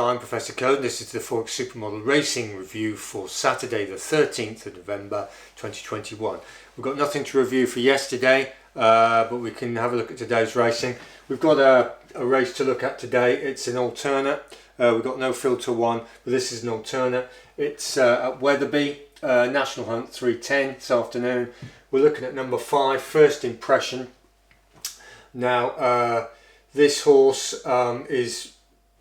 I'm Professor Code. This is the Forex Supermodel Racing Review for Saturday the 13th of November 2021. We've got nothing to review for yesterday, but we can have a look at today's racing. We've got a race to look at today. It's an alternate. We've got no filter one, but this is an alternate. It's at Wetherby, National Hunt 310 this afternoon. We're looking at number 5, First Impression. Now, this horse is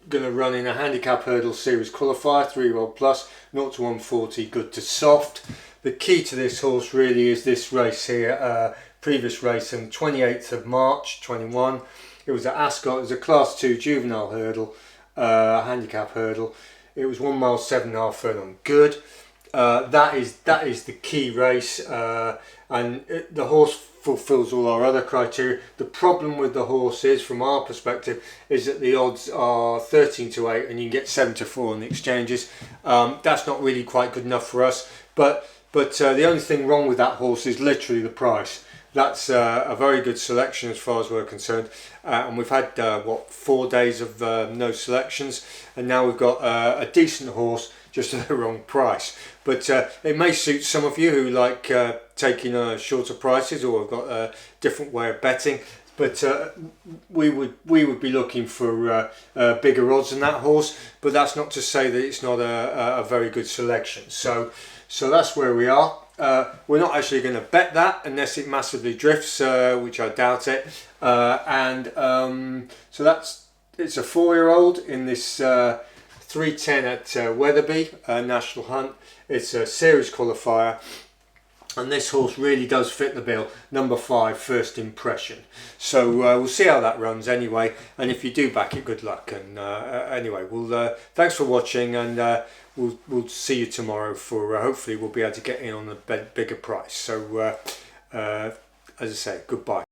going to run in a handicap hurdle series qualifier, 3-year-old plus, 0 to 140, good to soft. The key to this horse really is this race here, previous race on 28th of March 21. It was at Ascot. It was a class 2 juvenile hurdle, handicap hurdle. It was 1 mile 7.5 furlong, good. That is the key race, and the horse fulfills all our other criteria. The problem with the horse is, from our perspective, is that the odds are 13 to 8 and you can get 7 to 4 on the exchanges. That's not really quite good enough for us, but the only thing wrong with that horse is literally the price. That's a very good selection as far as we're concerned, and we've had 4 days of no selections, and now we've got a decent horse just at the wrong price. But it may suit some of you who like taking shorter prices, or have got a different way of betting. But we would be looking for bigger odds than that horse. But that's not to say that it's not a very good selection. So that's where we are. We're not actually going to bet that unless it massively drifts, which I doubt it. So it's a 4-year-old in this 310 at Wetherby, National Hunt. It's a series qualifier, and this horse really does fit the bill. Number 5, First Impression. So we'll see how that runs anyway, and if you do back it, good luck. And anyway, thanks for watching, and we'll see you tomorrow for hopefully we'll be able to get in on a bigger price. So as I say, goodbye.